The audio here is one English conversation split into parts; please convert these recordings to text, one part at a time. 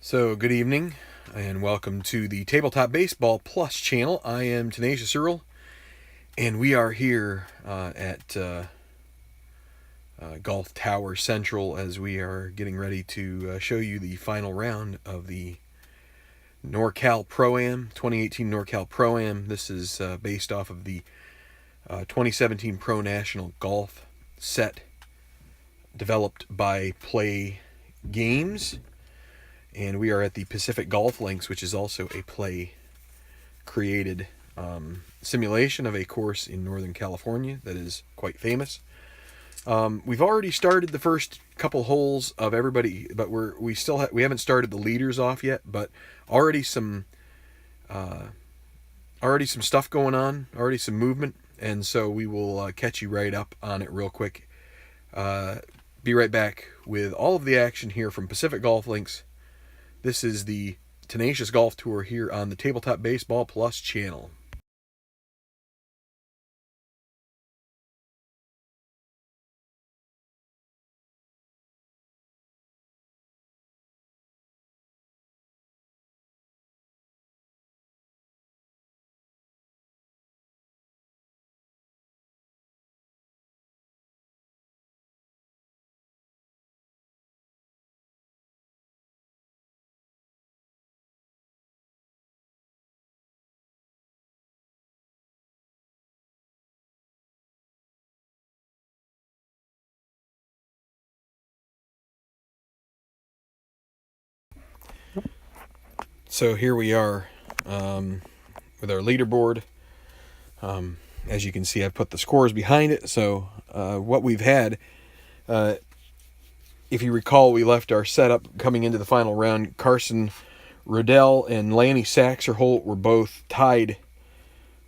So, good evening, and welcome to the Tabletop Baseball Plus channel. I am Tenacious Earl, and we are here at Golf Tower Central as we are getting ready to show you the final round of the NorCal Pro-Am, 2018 NorCal Pro-Am. This is based off of the 2017 Pro National Golf set developed by Play Games. And we are at the Pacific Golf Links, which is also a Play-created simulation of a course in Northern California that is quite famous. We've already started the first couple holes of everybody, but we haven't started the leaders off yet. But already some stuff going on, already some movement, and so we will catch you right up on it real quick. Be right back with all of the action here from Pacific Golf Links. This is the Tenacious Golf Tour here on the Tabletop Baseball Plus channel. So here we are with our leaderboard. As you can see, I've put the scores behind it. So what we've had, if you recall, we left our setup coming into the final round. Carson Riddell and Lanny Saxerholt were both tied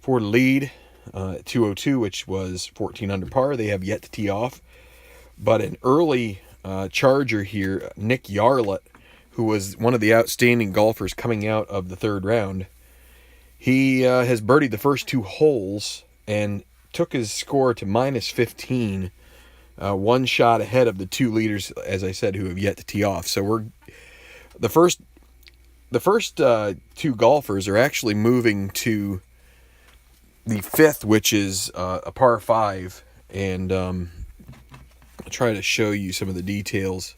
for the lead at 202, which was 14 under par. They have yet to tee off. But an early charger here, Nick Yarlett, who was one of the outstanding golfers coming out of the third round, he has birdied the first two holes and took his score to minus 15, one shot ahead of the two leaders, as I said, who have yet to tee off. So we're the first two golfers are actually moving to the fifth, which is a par 5, and I'll try to show you some of the details.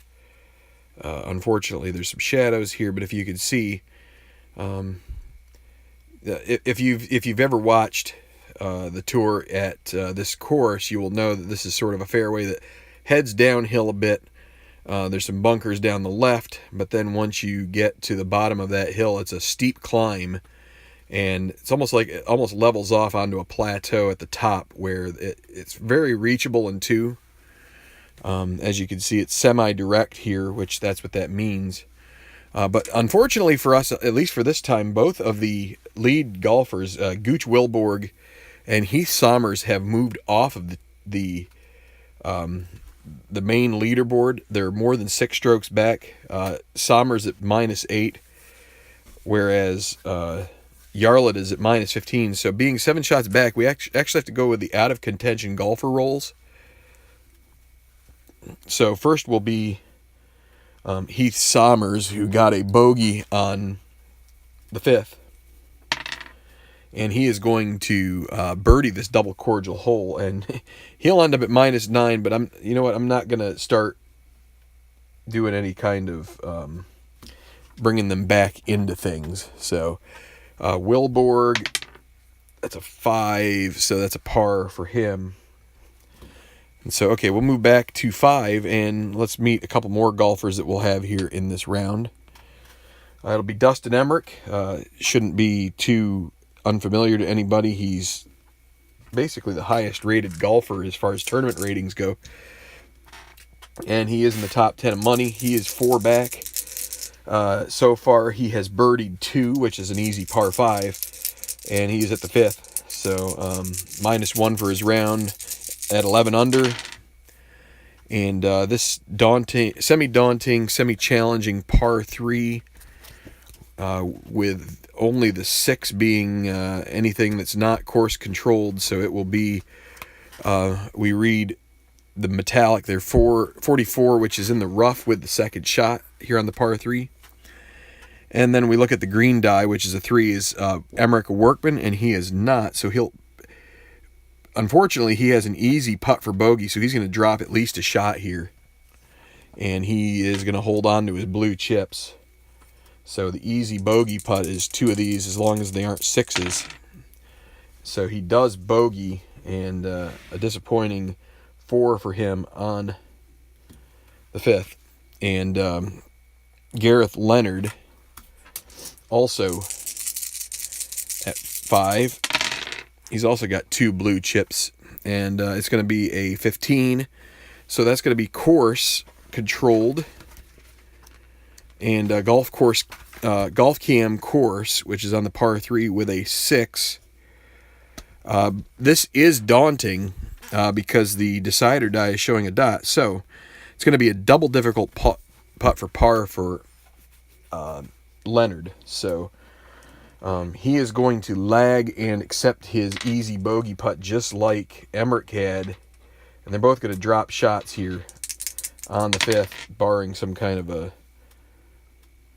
Unfortunately, there's some shadows here, but if you can see, if you've ever watched the tour at this course, you will know that this is sort of a fairway that heads downhill a bit. There's some bunkers down the left, but then once you get to the bottom of that hill, it's a steep climb, and it's almost levels off onto a plateau at the top where it's very reachable in two. As you can see, it's semi-direct here, which that's what that means. But unfortunately for us, at least for this time, both of the lead golfers, Gooch Wilborg and Heath Sommers, have moved off of the main leaderboard. They're more than 6 strokes back. Sommers at minus 8, whereas Yarlett is at minus 15. So being 7 shots back, we actually have to go with the out of contention golfer rolls. So first will be Heath Sommers, who got a bogey on the 5th. And he is going to birdie this double cordial hole. And he'll end up at minus 9, but I'm not going to start doing any kind of bringing them back into things. So Wilborg, that's a 5, so that's a par for him. So, okay, we'll move back to 5, and let's meet a couple more golfers that we'll have here in this round. It'll be Dustin Emmerich. Shouldn't be too unfamiliar to anybody. He's basically the highest-rated golfer as far as tournament ratings go. And he is in the top 10 of money. He is 4 back. So far, he has birdied 2, which is an easy par 5, and he's at the 5th. So, minus 1 for his round at 11 under, and this semi-daunting, semi-challenging par 3, with only the 6 being anything that's not course controlled. So it will be, we read the metallic there, 44, which is in the rough with the second shot here on the par 3. And then we look at the green die, which is a 3, is Emmerich a workman, and he is not. So unfortunately, he has an easy putt for bogey, so he's going to drop at least a shot here. And he is going to hold on to his blue chips. So the easy bogey putt is 2 of these, as long as they aren't 6s. So he does bogey, and a disappointing 4 for him on the 5th. And Gareth Leonard also at 5. He's also got 2 blue chips, and it's going to be a 15. So that's going to be course controlled, and golf cam course, which is on the par 3 with a 6. This is daunting because the decider die is showing a dot, so it's going to be a double difficult putt for par for Leonard. So he is going to lag and accept his easy bogey putt just like Emmerich had, and they're both going to drop shots here on the 5th, barring some kind of a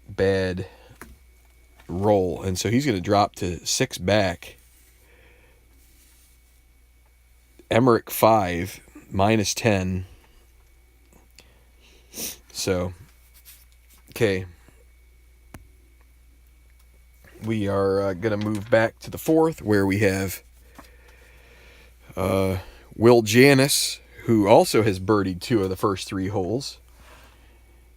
bad roll. And so he's going to drop to 6 back. Emmerich 5, minus 10. So, okay. We are going to move back to the 4th, where we have Will Janis, who also has birdied 2 of the first 3 holes.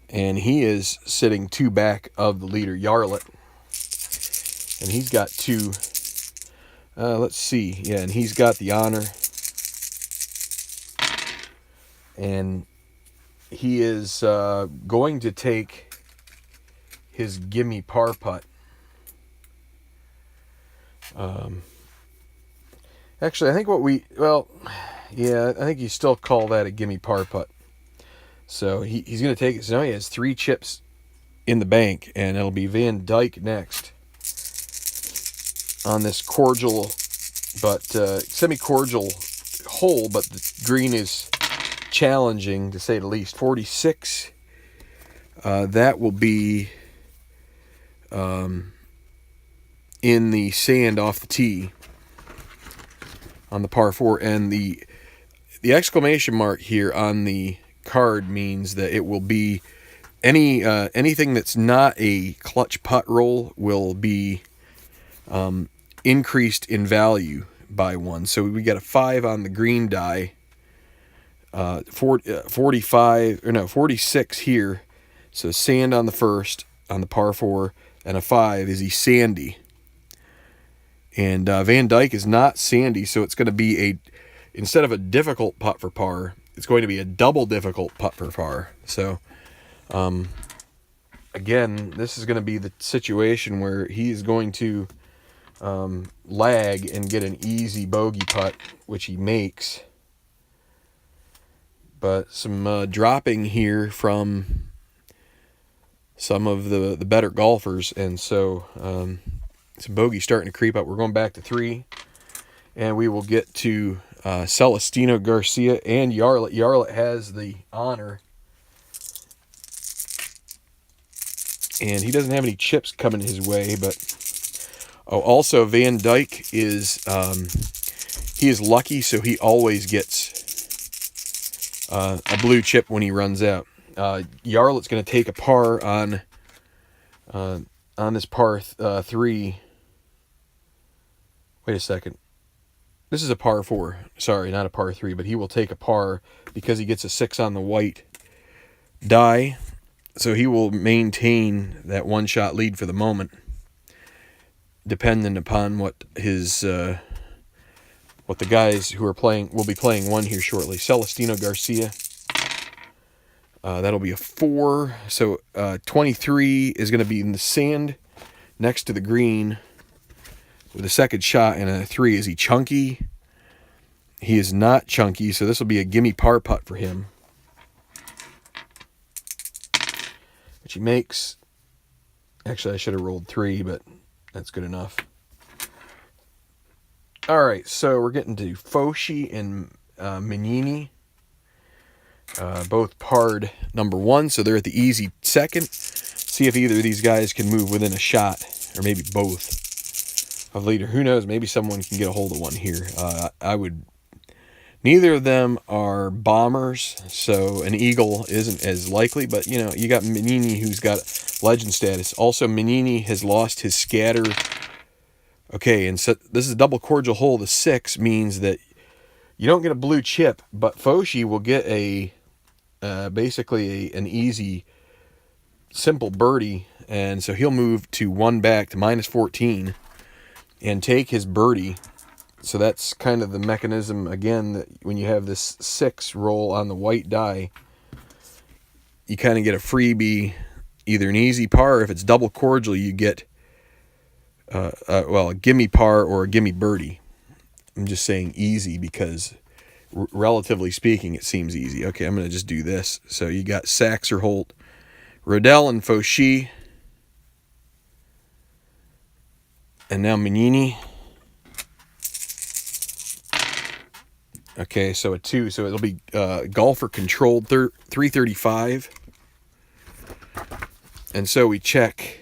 And he is sitting 2 back of the leader, Yarlett. And he's got 2. Let's see. Yeah, and he's got the honor. And he is going to take his gimme par putt. Actually, I think I think you still call that a gimme par putt. So he's going to take it. So now he has 3 chips in the bank, and it'll be Van Dyke next on this cordial, but semi-cordial hole, but the green is challenging, to say the least. 46. That will be in the sand off the tee on the par 4, and the exclamation mark here on the card means that it will be anything that's not a clutch putt roll will be increased in value by 1. So we got a 5 on the green die, 46 here. So sand on the 1st on the par 4, and a 5. Is he sandy? And Van Dyke is not sandy, so it's going to be instead of a difficult putt for par, it's going to be a double difficult putt for par. So, again, this is going to be the situation where he is going to lag and get an easy bogey putt, which he makes. But some dropping here from some of the better golfers, and so some bogey starting to creep up. We're going back to 3, and we will get to Celestino Garcia and Yarlett. Yarlett has the honor, and he doesn't have any chips coming his way. But also Van Dyke is he is lucky, so he always gets a blue chip when he runs out. Yarlett's going to take a par on this par 3. Wait a second. This is a par 4. Sorry, not a par 3, but he will take a par because he gets a 6 on the white die. So he will maintain that 1-shot lead for the moment, dependent upon what his what the guys who are playing will be playing 1 here shortly. Celestino Garcia. That'll be a 4. So 23 is going to be in the sand next to the green with a second shot, and a 3. Is he chunky? He is not chunky, so this will be a gimme par putt for him, which he makes. Actually, I should have rolled 3, but that's good enough. All right, so we're getting to Foshi and Mignini. Both parred number 1, so they're at the easy second. See if either of these guys can move within a shot, or maybe both of leader. Who knows? Maybe someone can get a hold of one here. I would. Neither of them are bombers, so an eagle isn't as likely. But you know, you got Manini, who's got legend status. Also, Manini has lost his scatter. Okay, and so this is a double cordial hole. The 6 means that you don't get a blue chip, but Foshi will get a basically an easy, simple birdie, and so he'll move to 1 back to -14 and take his birdie. So that's kind of the mechanism again, that when you have this 6 roll on the white die, you kind of get a freebie, either an easy par, or if it's double cordial, you get well, a gimme par or a gimme birdie. I'm just saying easy because relatively speaking, it seems easy. Okay, I'm going to just do this. So you got Saxer, Holt, Rodell, and Foshi. And now Manini. Okay, so a 2. So it'll be golfer controlled 335. And so we check.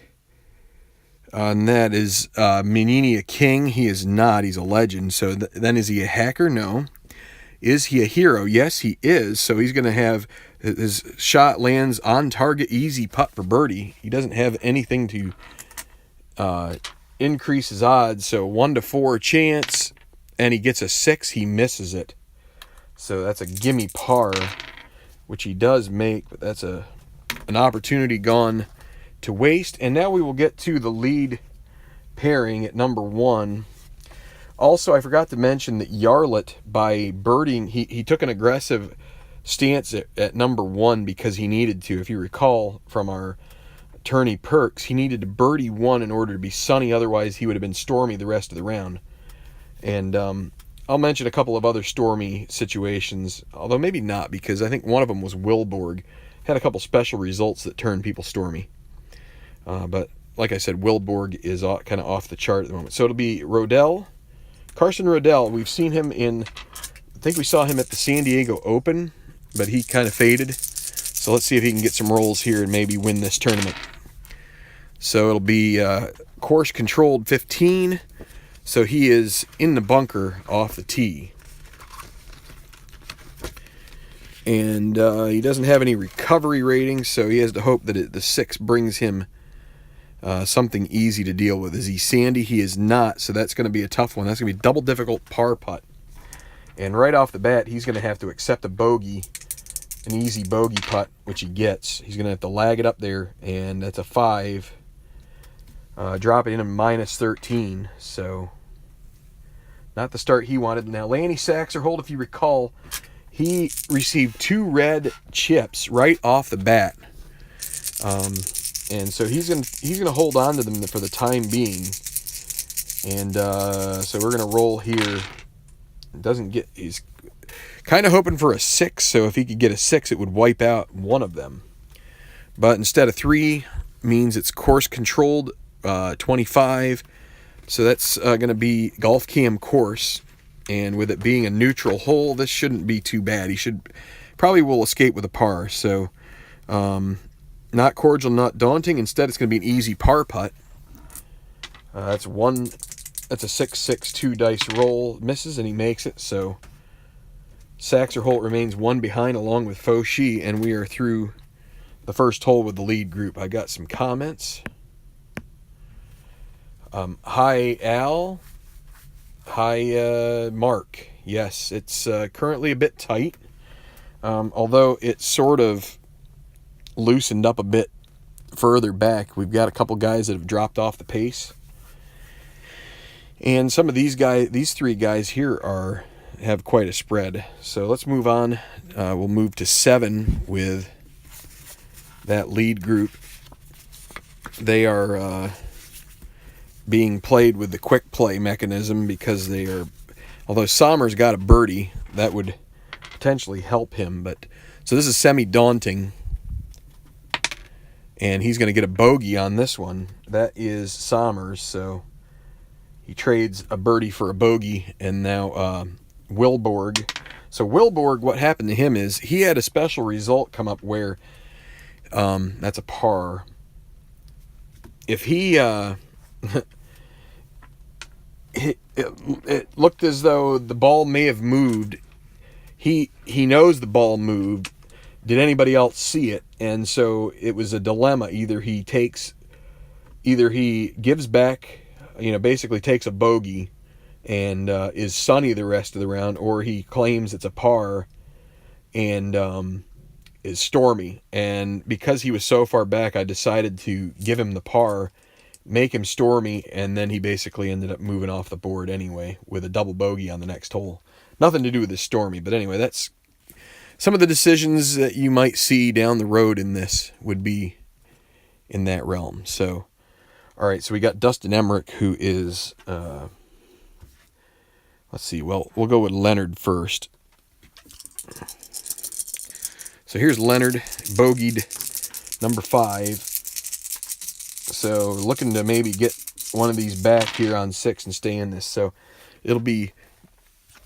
And that is Manini a king? He is not. He's a legend. So then is he a hacker? No. Is he a hero? Yes, he is. So he's going to have his shot lands on target, easy putt for birdie. He doesn't have anything to increase his odds. So 1 to 4 chance, and he gets a 6. He misses it. So that's a gimme par, which he does make, but that's an opportunity gone to waste. And now we will get to the lead pairing at number 1. Also, I forgot to mention that Yarlett, by birdieing, he took an aggressive stance at number 1 because he needed to. If you recall from our tourney perks, he needed to birdie 1 in order to be sunny. Otherwise, he would have been stormy the rest of the round. And I'll mention a couple of other stormy situations, although maybe not, because I think one of them was Wilborg. Had a couple special results that turned people stormy. But like I said, Wilborg is kind of off the chart at the moment. So it'll be Rodell. Carson Rodell, we've seen him I think we saw him at the San Diego Open, but he kind of faded. So let's see if he can get some rolls here and maybe win this tournament. So it'll be course controlled 15. So he is in the bunker off the tee. And he doesn't have any recovery ratings, so he has to hope that the 6 brings him something easy to deal with. Is he sandy? He is not, so that's going to be a tough one. That's going to be a double difficult par putt. And right off the bat, he's going to have to accept a bogey, an easy bogey putt, which he gets. He's going to have to lag it up there, and that's a 5. Drop it in a -13, so not the start he wanted. Now, Lanny Saxer, Holt, if you recall, he received 2 red chips right off the bat. And so he's gonna hold on to them for the time being. And so we're gonna roll here. He's kind of hoping for a 6. So if he could get a 6, it would wipe out one of them. But instead of 3, means it's course controlled 25. So that's gonna be golf cam course. And with it being a neutral hole, this shouldn't be too bad. He probably will escape with a par. So. Not cordial, not daunting. Instead, it's going to be an easy par putt. That's a 6-6-2 dice roll. Misses, and he makes it. So Saxer Holt remains 1 behind along with Foshi, and we are through the first hole with the lead group. I got some comments. Hi, Al. Hi, Mark. Yes, it's currently a bit tight, although it's sort of loosened up a bit further back. We've got a couple guys that have dropped off the pace, and some of these 3 guys here have quite a spread. So let's move on. We'll move to 7 with that lead group. They are being played with the quick play mechanism because although Sommer's got a birdie, that would potentially help him. But so this is semi-daunting. And he's going to get a bogey on this one. That is Sommers, so he trades a birdie for a bogey. And now Wilborg. So Wilborg, what happened to him is he had a special result come up where that's a par. if he it looked as though the ball may have moved. He knows the ball moved. Did anybody else see it? And so it was a dilemma. Either he gives back, basically takes a bogey and is sunny the rest of the round, or he claims it's a par and is stormy. And because he was so far back, I decided to give him the par, make him stormy, and then he basically ended up moving off the board anyway with a double bogey on the next hole. Nothing to do with the stormy, but anyway, that's some of the decisions that you might see down the road in this would be in that realm. So, all right, so we got Dustin Emmerich, who is, let's see, well, we'll go with Leonard first. So here's Leonard, bogeyed number 5. So looking to maybe get one of these back here on 6 and stay in this. So it'll be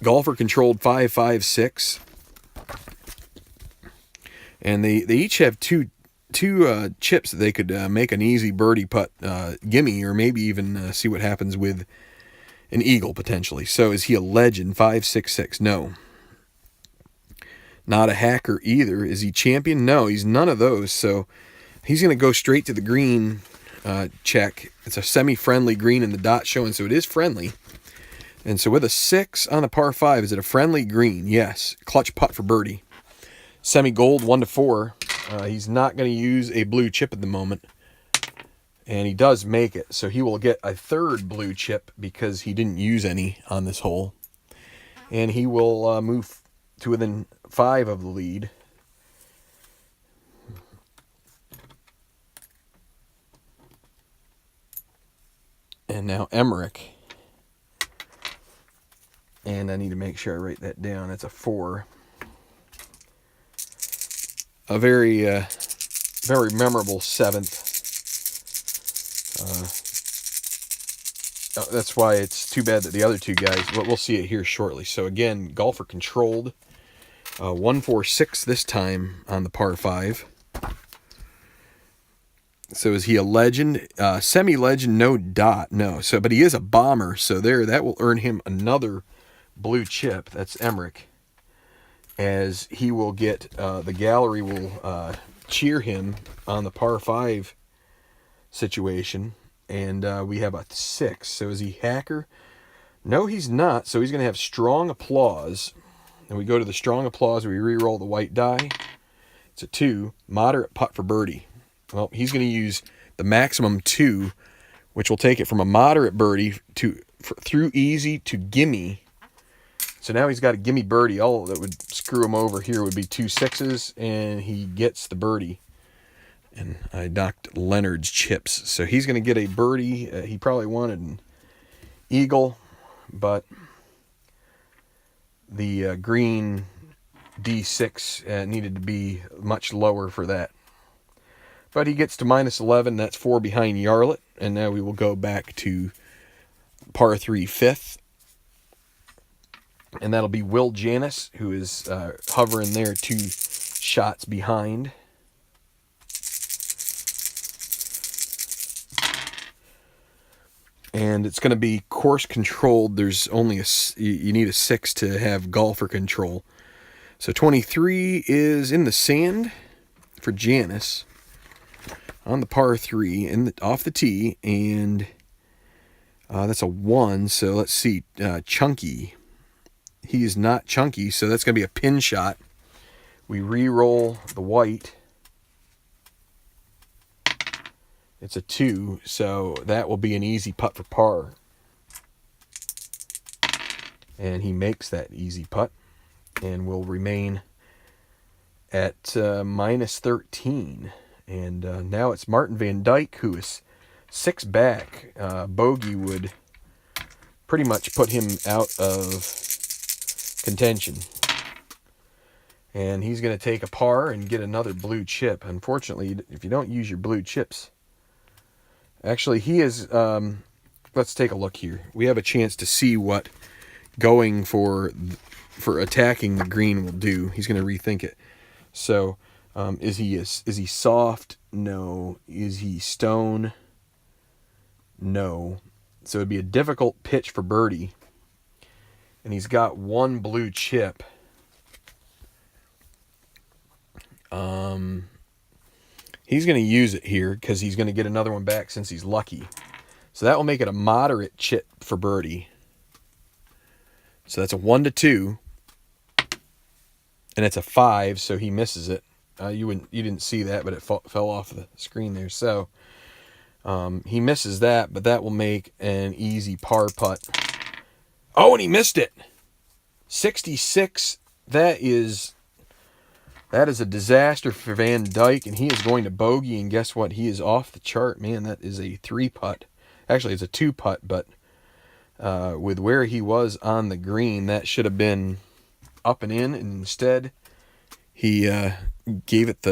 golfer controlled 5-5-6. And they each have two chips that they could make an easy birdie putt gimme, or maybe even see what happens with an eagle potentially. So is he a legend? 5-6-6? No. Not a hacker either. Is he champion? No, he's none of those. So he's going to go straight to the green check. It's a semi-friendly green in the dot showing, so it is friendly. And so with a 6 on a par 5, is it a friendly green? Yes. Clutch putt for birdie. Semi-gold, 1-4. He's not going to use a blue chip at the moment. And he does make it. So he will get a 3rd blue chip because he didn't use any on this hole. And he will move to within 5 of the lead. And now Emmerich. And I need to make sure I write that down. It's a 4. A very memorable 7th. That's why it's too bad that the other two guys, but we'll see it here shortly. So again, golfer controlled. 1-4-6 this time on the par 5. So is he a legend? Semi-legend, no dot, no. So, but he is a bomber, so that will earn him another blue chip. That's Emmerich. As he will get, the gallery will cheer him on the par 5 situation. And we have a 6. So is he hacker? No, he's not. So he's going to have strong applause. And we go to the strong applause. We re-roll the white die. It's a 2. Moderate putt for birdie. Well, he's going to use the maximum 2, which will take it from a moderate birdie through easy to gimme. So now he's got a gimme birdie. All that would screw him over here would be 2 6s, and he gets the birdie. And I knocked Leonard's chips. So he's going to get a birdie. He probably wanted an eagle, but the green D6 needed to be much lower for that. But he gets to -11. That's 4 behind Yarlett. And now we will go back to par 3 5th. And that'll be Will Janis, who is hovering there 2 shots behind. And it's going to be course controlled. There's only you need a 6 to have golfer control. So 23 is in the sand for Janis on the par 3 off the tee, and that's a 1. So let's see, Chunky. He is not chunky, so that's going to be a pin shot. We re-roll the white. It's a 2, so that will be an easy putt for par. And he makes that easy putt and will remain at -13. And now it's Martin Van Dyke, who is 6 back. Bogey would pretty much put him out of contention. And he's going to take a par and get another blue chip. Unfortunately, if you don't use your blue chips... Actually, he is... let's take a look here. We have a chance to see what going for attacking the green will do. He's going to rethink it. So, is he soft? No. Is he stone? No. So it'd be a difficult pitch for birdie. And he's got one blue chip. He's going to use it here because he's going to get another one back since he's lucky. So that will make it a moderate chip for birdie. So that's a 1-2. And it's a 5, so he misses it. You didn't see that, but it fell off the screen there. So he misses that, but that will make an easy par putt. Oh, and he missed it. 66. That is a disaster for Van Dyke, and he is going to bogey, and guess what? He is off the chart. Man, that is a 3-putt. Actually, it's a 2-putt, but with where he was on the green, that should have been up and in, and instead he gave it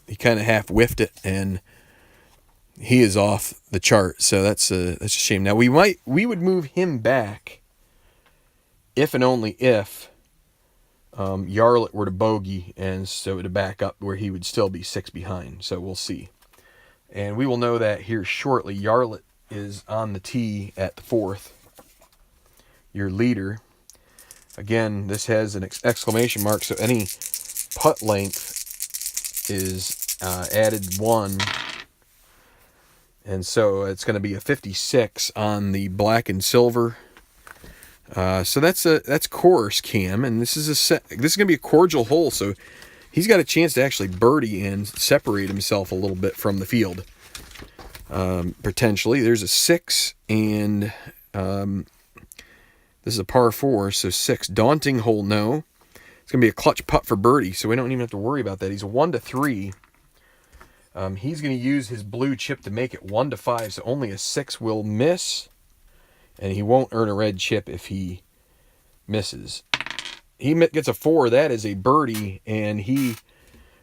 he kind of half whiffed it, and he is off the chart. So that's a shame. Now we would move him back if and only if Yarlett were to bogey, and so to back up where he would still be 6 behind. So we'll see, and we will know that here shortly. Yarlett is on the tee at the 4th. Your leader. Again, this has an exclamation mark, so any putt length is added 1. And so it's going to be a 56 on the black and silver. So that's course cam, and this is going to be a cordial hole, so he's got a chance to actually birdie and separate himself a little bit from the field. Potentially. There's a 6, and this is a par 4, so 6. Daunting hole, no. It's going to be a clutch putt for birdie, so we don't even have to worry about that. He's a 1-3. He's going to use his blue chip to make it 1-5, so only a 6 will miss, and he won't earn a red chip if he misses. He gets a 4. That is a birdie, and he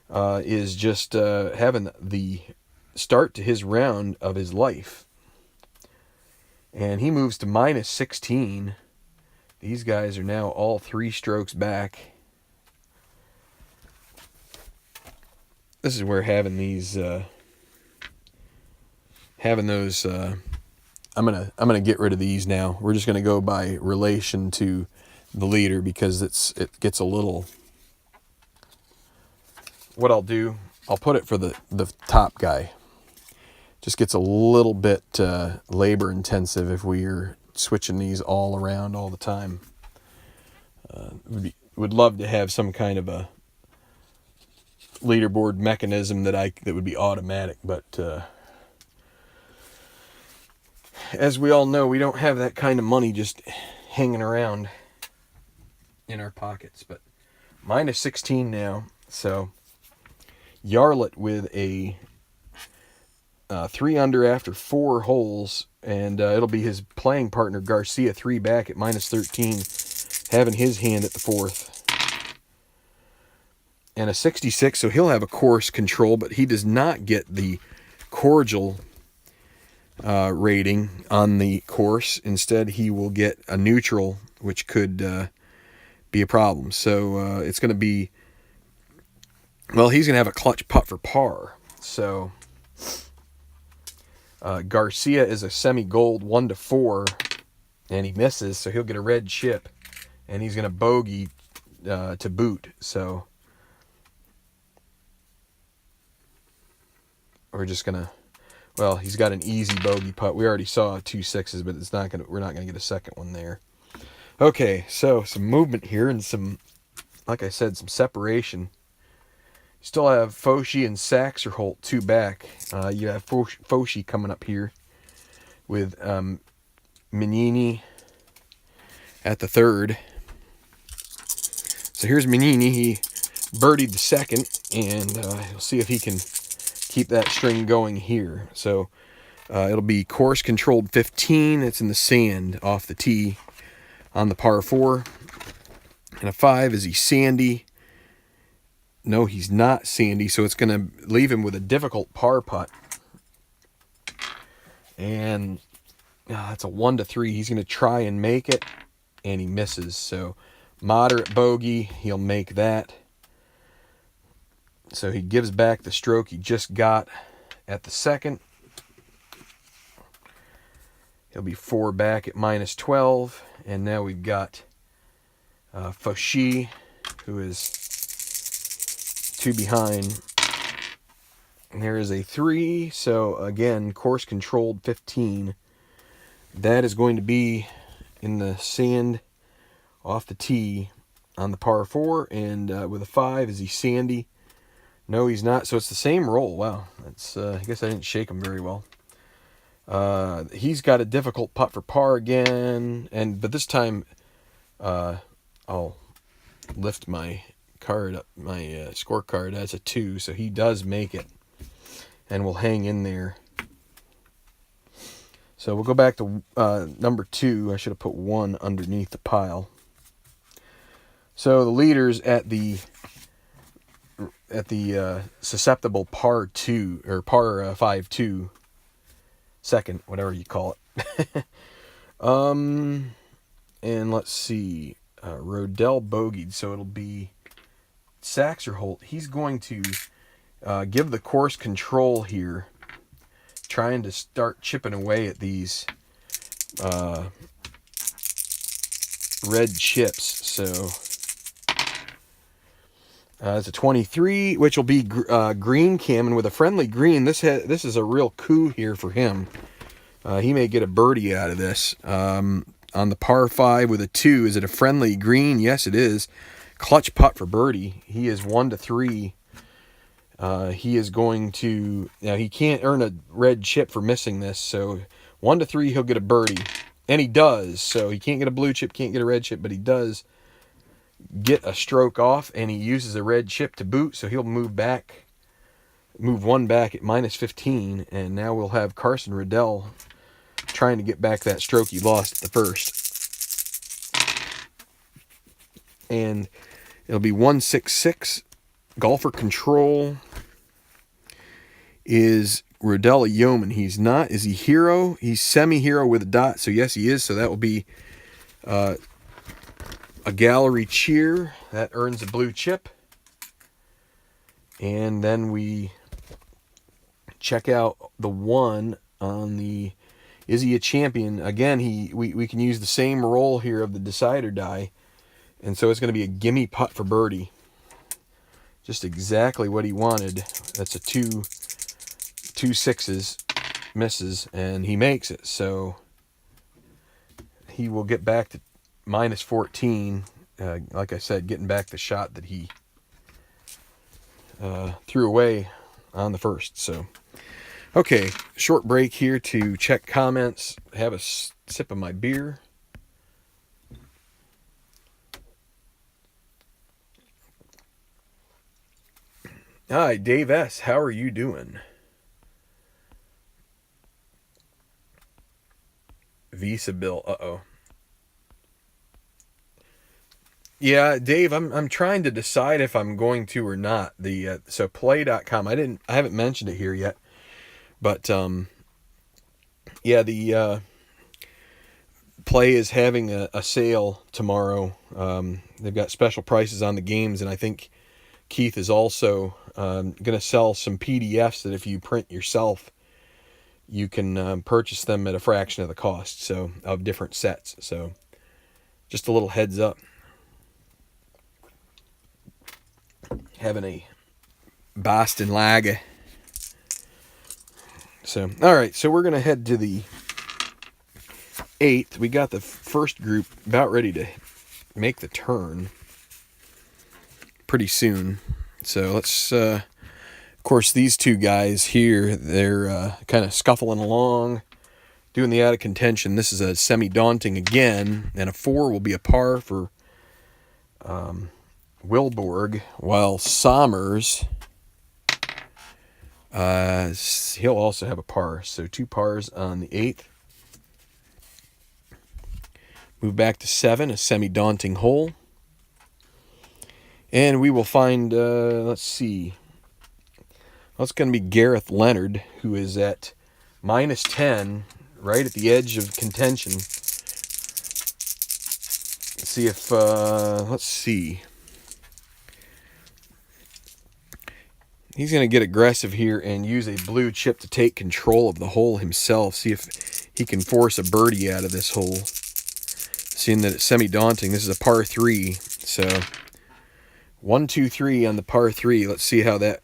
is just having the start to his round of his life. And he moves to -16. These guys are now all 3 strokes back. This is where having those. I'm gonna get rid of these now. We're just gonna go by relation to the leader because it gets a little. What I'll do, I'll put it for the top guy. Just gets a little bit labor intensive if we're switching these all around all the time. Would love to have some kind of a leaderboard mechanism that would be automatic, but as we all know, we don't have that kind of money just hanging around in our pockets. But -16 now, so Yarlett with a 3 under after 4 holes, and it'll be his playing partner Garcia 3 back at -13, having his hand at the 4th. And a 66, so he'll have a course control, but he does not get the cordial rating on the course. Instead, he will get a neutral, which could be a problem. So it's going to be, well, he's going to have a clutch putt for par. So Garcia is a semi-gold 1-4, and he misses, so he'll get a red chip, and he's going to bogey to boot. So we're just going to, well, he's got an easy bogey putt. We already saw 2 6s, but we're not going to get a second one there. Okay, so some movement here and some, like I said, some separation. You still have Foshi and Saxerholt 2 back. You have Foshi coming up here with Menini at the 3rd. So here's Menini. He birdied the 2nd, and we'll see if he can keep that string going here. So it'll be course controlled 15. It's in the sand off the tee on the par 4. And a 5, is he sandy? No, he's not sandy, so it's going to leave him with a difficult par putt. And that's a 1-3. He's going to try and make it, and he misses. So moderate bogey, he'll make that. So he gives back the stroke he just got at the 2nd. He'll be 4 back at -12. And now we've got Foshi, who is 2 behind. And there is a 3. So again, course controlled 15. That is going to be in the sand off the tee on the par 4. And with a 5, is he sandy? No, he's not. So it's the same roll. Wow. That's I guess I didn't shake him very well. He's got a difficult putt for par again. But this time I'll lift my card up, my scorecard as a 2. So he does make it. And we'll hang in there. So we'll go back to number 2. I should have put 1 underneath the pile. So the leaders at the susceptible par 2 or par 5-2 second, whatever you call it. And let's see, Rodell bogeyed, so it'll be Sachs or Holt. He's going to give the course control here, trying to start chipping away at these red chips. So it's a 23, which will be green cam, and with a friendly green, this is a real coup here for him. He may get a birdie out of this. On the par 5 with a 2, is it a friendly green? Yes, it is. Clutch putt for birdie. He is 1-3. He is going to, now he can't earn a red chip for missing this, so 1-3 he'll get a birdie, and he does. So he can't get a blue chip, can't get a red chip, but he does get a stroke off, and he uses a red chip to boot, so he'll move 1 back at -15, and now we'll have Carson Riddell trying to get back that stroke he lost at the first. And it'll be 166. Golfer control is Riddell a yeoman? He's not. Is he hero? He's semi-hero with a dot, so yes, he is. So that will be a gallery cheer. That earns a blue chip. And then we check out the 1 on the, is he a champion? Again, we can use the same roll here of the decider die. And so it's going to be a gimme putt for birdie. Just exactly what he wanted. That's a 2 6s, misses, and he makes it. So he will get back to -14. Like I said, getting back the shot that he threw away on the first. So, okay, short break here to check comments, have a sip of my beer. Hi, Dave S. How are you doing? Visa bill. Uh-oh. Yeah, Dave, I'm trying to decide if I'm going to or not. So play.com. I haven't mentioned it here yet. But yeah, the Play is having a sale tomorrow. They've got special prices on the games, and I think Keith is also going to sell some PDFs that if you print yourself, you can purchase them at a fraction of the cost, so of different sets. So just a little heads up. Having a Boston Lager. So, all right, so we're going to head to the 8th. We got the first group about ready to make the turn pretty soon. So let's, of course, these two guys here, they're kind of scuffling along, doing the out of contention. This is a semi-daunting again, and a 4 will be a par for Wilborg, while Sommers, he'll also have a par. So 2 pars on the 8th. Move back to 7, a semi-daunting hole. And we will find, let's see. Well, it's going to be Gareth Leonard, who is at -10, right at the edge of contention. Let's see if, let's see. He's going to get aggressive here and use a blue chip to take control of the hole himself. See if he can force a birdie out of this hole. Seeing that it's semi-daunting, this is a par 3. So 1, 2, 3 on the par 3. Let's see how that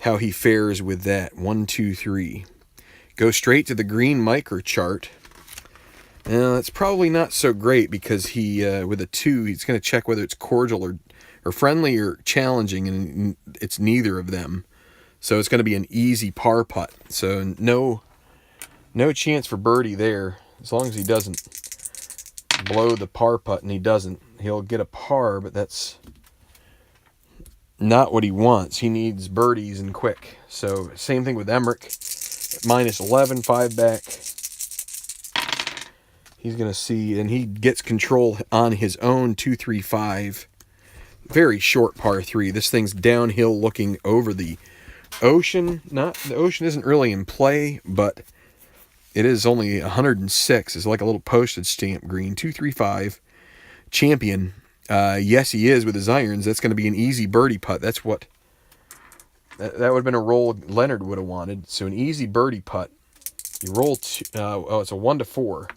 how he fares with that. 1, 2, 3. Go straight to the green micro chart. That's probably not so great because he with a 2, he's going to check whether it's cordial or friendly or challenging, and it's neither of them. So it's going to be an easy par putt. So no chance for birdie there. As long as he doesn't blow the par putt, and he doesn't, he'll get a par, but that's not what he wants. He needs birdies and quick. So same thing with Emmerich. Minus 11, 5 back. He's going to see, and he gets control on his own 2, 3, 5. Very short par 3. This thing's downhill looking over the ocean. The ocean isn't really in play, but it is only 106. It's like a little postage stamp green. 2, 3, 5. Champion. Yes, he is with his irons. That's going to be an easy birdie putt. That's what that would have been a roll Leonard would have wanted. So an easy birdie putt. You roll it's a 1 to 4.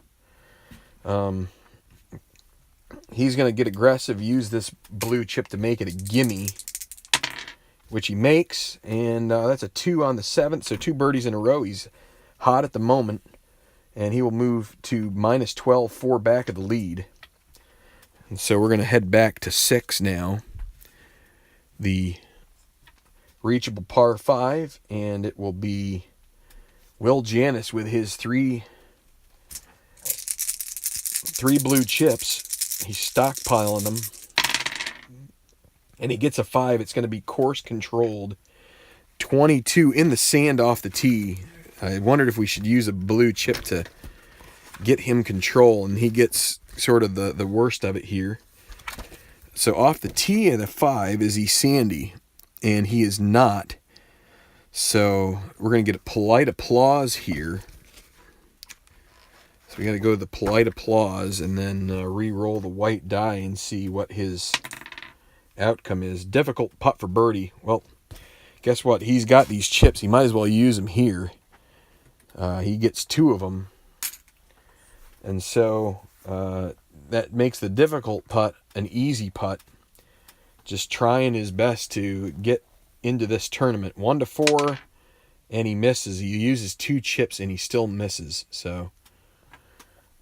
He's going to get aggressive, use this blue chip to make it a gimme, which he makes, and that's a 2 on the 7th, so 2 birdies in a row. He's hot at the moment, and he will move to minus 12, 4 back of the lead. And so we're going to head back to 6 now. The reachable par 5, and it will be Will Janis with his three blue chips. He's stockpiling them, and he gets a 5. It's going to be course controlled. 22 in the sand off the tee. I wondered if we should use a blue chip to get him control, and he gets sort of the worst of it here. So off the tee at a 5, is he sandy? And he is not. So we're going to get a polite applause here. So we got to go to the polite applause and then re-roll the white die and see what his outcome is. Difficult putt for birdie. Well, guess what? He's got these chips. He might as well use them here. He gets 2 of them. And so that makes the difficult putt an easy putt. Just trying his best to get into this tournament. 1 to 4, and he misses. He uses 2 chips, and he still misses. So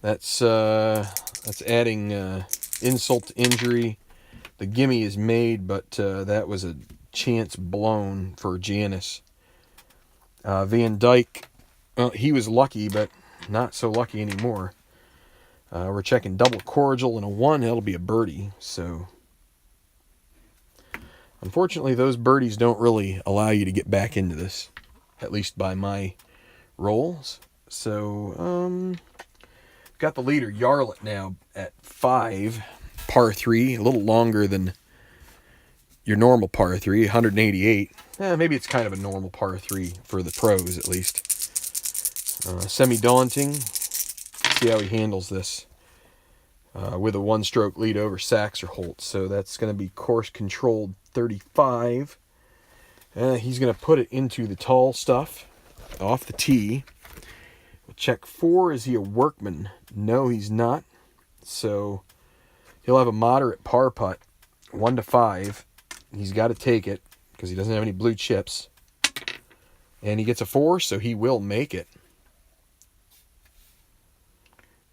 that's adding insult to injury. The gimme is made, but that was a chance blown for Janis. Van Dyke, he was lucky, but not so lucky anymore. We're checking double cordial and a 1. That'll be a birdie. So unfortunately, those birdies don't really allow you to get back into this, at least by my rolls. So got the leader Yarlett now at 5, par 3, a little longer than your normal par 3, 188. Maybe it's kind of a normal par 3 for the pros at least. Semi-daunting. See how he handles this with a 1-stroke lead over Sachs or Holt. So that's going to be course controlled 35. He's going to put it into the tall stuff off the tee. We'll check 4. Is he a workman? No, he's not. So he'll have a moderate par putt, 1 to 5. He's got to take it because he doesn't have any blue chips. And he gets a 4, so he will make it.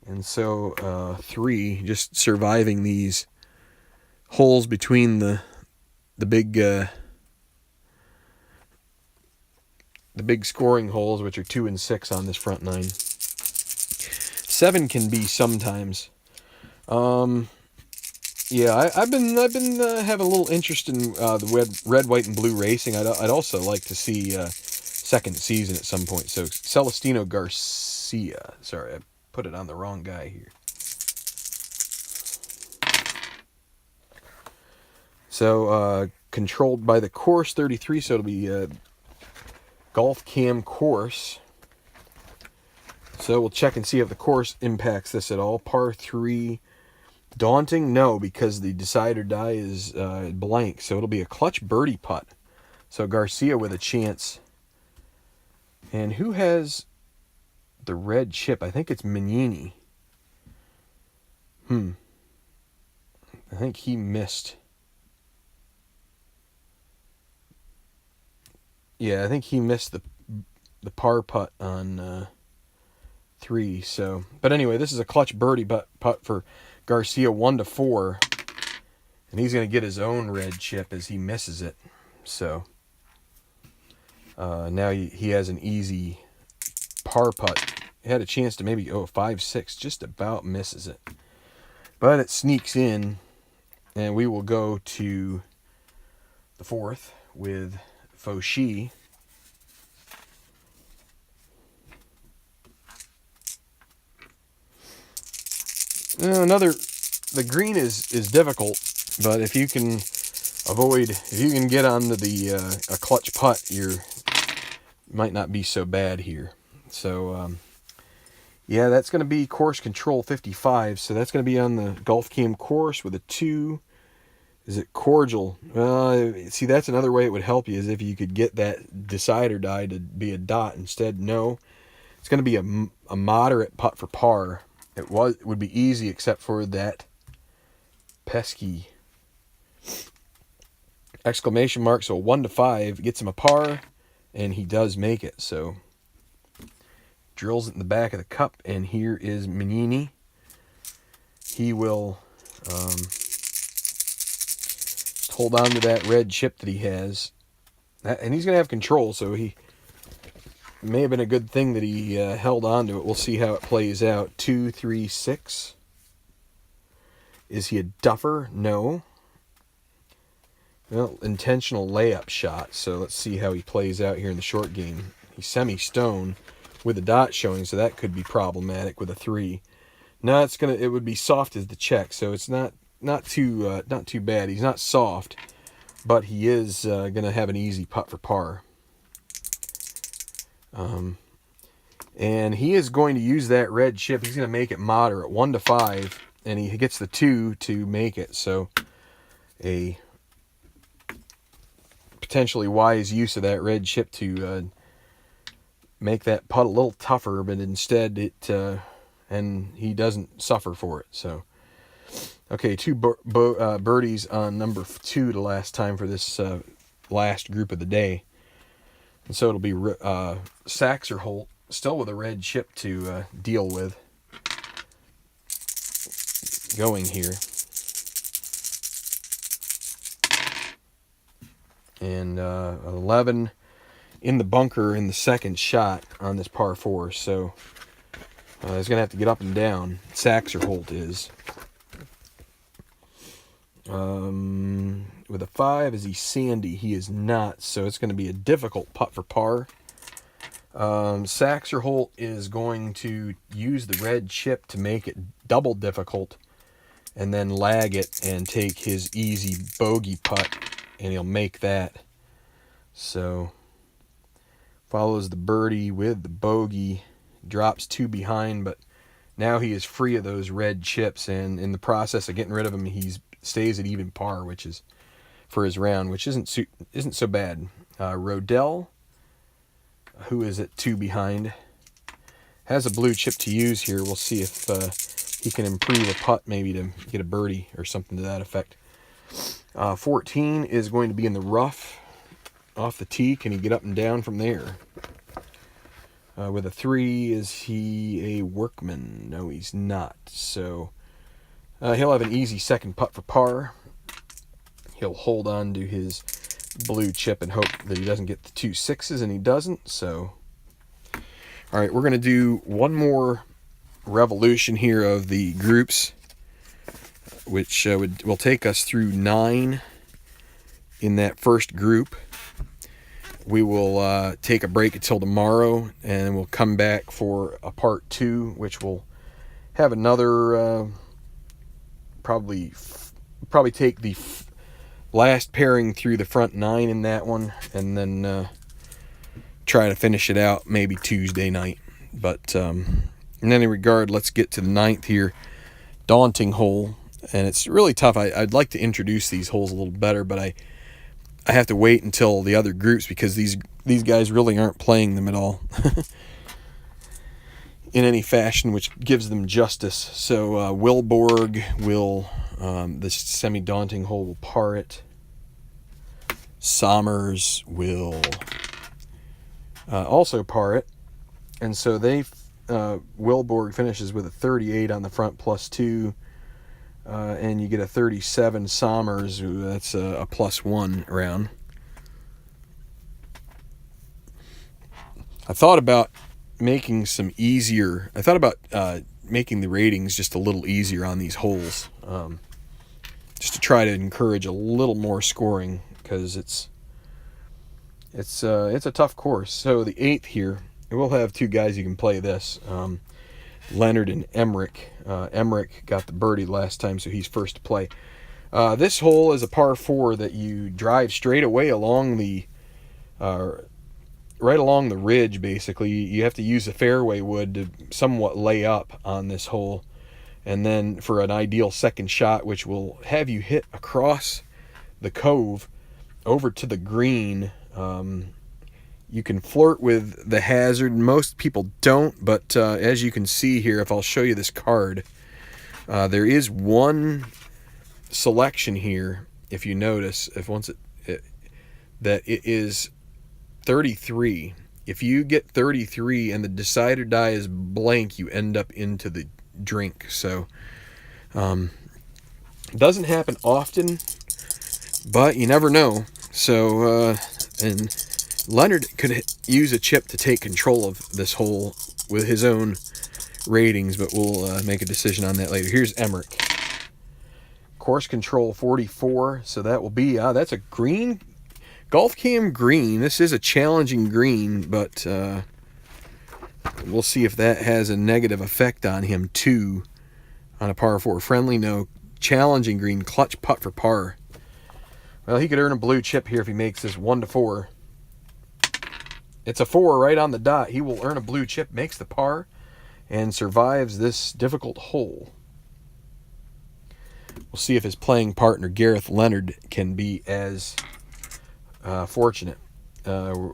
And so 3, just surviving these holes between the big scoring holes, which are 2 and 6 on this front 9. 7 can be sometimes. Yeah, I've been having a little interest in the red, white, and blue racing. I'd also like to see second season at some point. So Celestino Garcia. Sorry, I put it on the wrong guy here. So controlled by the course 33. So it'll be golf cam course. So we'll check and see if the course impacts this at all. Par 3, daunting? No, because the decide or die is blank. So it'll be a clutch birdie putt. So Garcia with a chance. And who has the red chip. I think it's Mignini. I think he missed. Yeah, I think he missed the par putt on 3. So, but anyway, this is a clutch birdie putt for Garcia, 1-4, and he's going to get his own red chip as he misses it. So now he has an easy par putt. He had a chance to maybe 5-6, just about misses it, but it sneaks in, and we will go to the 4th with Fauci. The green is difficult, but if you can get onto a clutch putt, might not be so bad here. So yeah, that's going to be course control 55. So that's going to be on the Golf Cam course with a 2. Is it cordial? See, that's another way it would help you, is if you could get that decide or die to be a dot instead. No, it's going to be a moderate putt for par. It would be easy except for that pesky exclamation mark. So 1-5 gets him a par, and he does make it. So drills it in the back of the cup, and here is Mignini. He will hold on to that red chip that he has, and he's going to have control, so it may have been a good thing that he held on to it. We'll see how it plays out. 2, 3, 6. Is he a duffer? No. Well, intentional layup shot, so let's see how he plays out here in the short game. He's semi-stone with the dot showing, so that could be problematic with a 3. No, it would be soft as the check, so it's not too bad. He's not soft, but he is going to have an easy putt for par. And he is going to use that red chip. He's going to make it moderate, 1-5, and he gets the 2 to make it. So a potentially wise use of that red chip to make that putt a little tougher, but instead and he doesn't suffer for it. So okay, 2 birdies on number 2 the last time for this last group of the day. And so it'll be Sachs or Holt, still with a red chip to deal with going here. And 11 in the bunker in the second shot on this par 4. So he's going to have to get up and down. Sachs or Holt is. With a 5, is he sandy? He is not, so it's going to be a difficult putt for par. Sachs or Holt is going to use the red chip to make it double difficult, and then lag it and take his easy bogey putt, and he'll make that. So follows the birdie with the bogey, drops 2 behind, but now he is free of those red chips, and in the process of getting rid of them, he stays at even par, which is for his round, which isn't so bad. Rodell, who is at 2 behind, has a blue chip to use here. We'll see if he can improve a putt, maybe to get a birdie or something to that effect. 14 is going to be in the rough off the tee. Can he get up and down from there? With a 3, is he a workman? No, he's not. So he'll have an easy second putt for par. He'll hold on to his blue chip and hope that he doesn't get the 2 6s, and he doesn't. So, all right, we're going to do one more revolution here of the groups, which will take us through 9 in that first group. We will take a break until tomorrow, and we'll come back for a part 2, which will have another probably take the last pairing through the front 9 in that one, and then try to finish it out maybe Tuesday night. But in any regard, let's get to the 9th here. Daunting hole, and it's really tough. I'd like to introduce these holes a little better, but I have to wait until the other groups, because these guys really aren't playing them at all. in any fashion, which gives them justice. So Wilborg will, this semi-daunting hole will par it. Sommers will also par it. And so Wilborg finishes with a 38 on the front +2. And you get a 37 Sommers. That's a +1 round. I thought about making making the ratings just a little easier on these holes, just to try to encourage a little more scoring, because it's a tough course. So the 8th here, we'll have two guys who can play this, Leonard and Emmerich. Emmerich got the birdie last time, so he's first to play. This hole is a par 4 that you drive straight away along the right along the ridge. Basically, you have to use a fairway wood to somewhat lay up on this hole, and then for an ideal second shot, which will have you hit across the cove over to the green. You can flirt with the hazard. Most people don't, but as you can see here, if I'll show you this card, there is one selection here. If you notice, that it is 33. If you get 33 and the decide or die is blank, you end up into the drink. So it doesn't happen often, but you never know. So and Leonard could use a chip to take control of this hole with his own ratings, but we'll make a decision on that later. Here's Emmerich. Course control 44, so that will be that's a green. Golf Cam green. This is a challenging green, but we'll see if that has a negative effect on him too. On a par 4. Friendly, no. Challenging green. Clutch putt for par. Well, he could earn a blue chip here if he makes this 1-4. It's a 4 right on the dot. He will earn a blue chip, makes the par, and survives this difficult hole. We'll see if his playing partner, Gareth Leonard, can be as fortunate.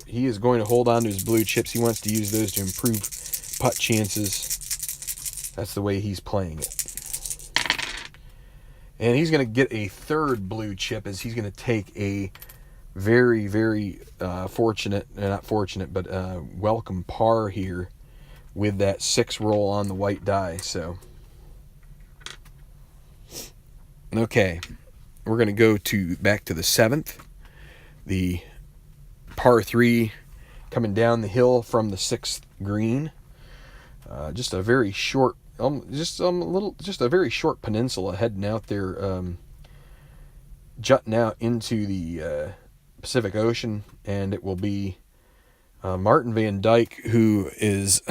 He is going to hold on to his blue chips. He wants to use those to improve putt chances. That's the way he's playing it. And he's going to get a third blue chip, as he's going to take a very, very welcome par here with that 6 roll on the white die. So, okay, we're going to go back to the 7th. The par 3 coming down the hill from the 6th green. Just a very short, just a very short peninsula heading out there, jutting out into the Pacific Ocean, and it will be Martin Van Dyke, who is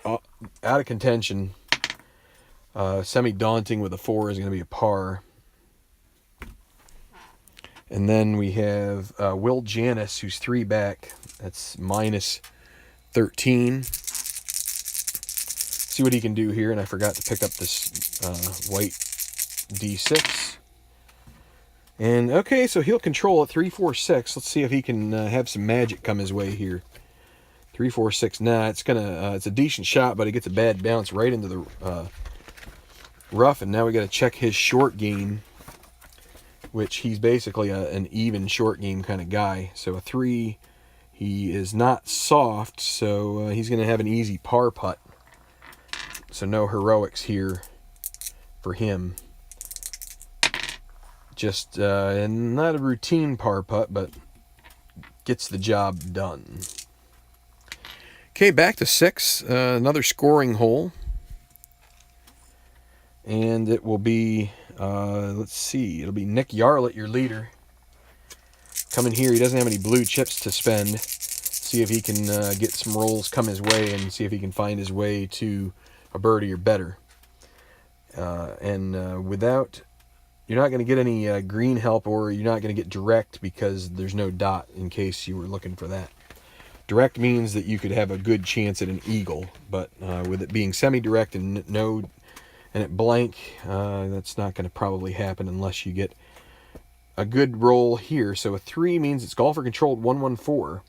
out of contention. Semi-daunting with a 4 is going to be a par. And then we have Will Janis, who's 3 back. That's -13. See what he can do here. And I forgot to pick up this white D6. And okay, so he'll control it 3-4-6. Let's see if he can have some magic come his way here. 3-4-6. Nah, it's a decent shot, but it gets a bad bounce right into the rough. And now we got to check his short game, which he's basically an even short game kind of guy. So a 3, he is not soft, so he's going to have an easy par putt. So no heroics here for him. Just not a routine par putt, but gets the job done. Okay, back to 6, another scoring hole. And it will be, let's see, it'll be Nick Yarlett, your leader. Coming here, he doesn't have any blue chips to spend. See if he can get some rolls come his way, and see if he can find his way to a birdie or better. Without, you're not going to get any green help, or you're not going to get direct, because there's no dot, in case you were looking for that. Direct means that you could have a good chance at an eagle, but with it being semi-direct and it blank, that's not going to probably happen unless you get a good roll here. So a 3 means it's golfer controlled 1-1-4.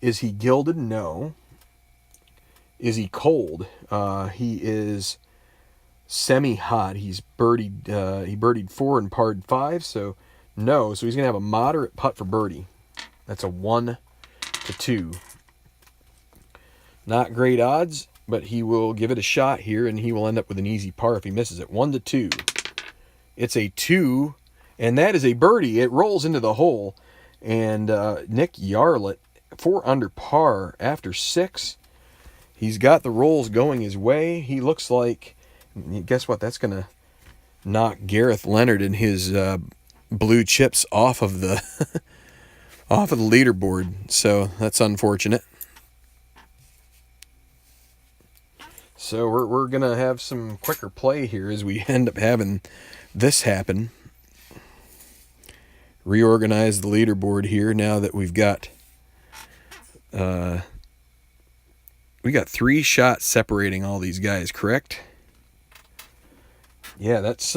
Is he gilded? No. is he cold? He is semi-hot. He birdied 4 and parred 5, so no. So he's going to have a moderate putt for birdie. That's a 1 to 2. Not great odds, but he will give it a shot here, and he will end up with an easy par if he misses it. 1 to 2. It's a 2, and that is a birdie. It rolls into the hole, and Nick Yarlett, 4 under par after 6. He's got the rolls going his way. He looks like, guess what? That's going to knock Gareth Leonard and his blue chips off of the off of the leaderboard. So that's unfortunate. So we're going to have some quicker play here as we end up having this happen. Reorganize the leaderboard here now that we've got 3 shots separating all these guys, correct? Yeah, that's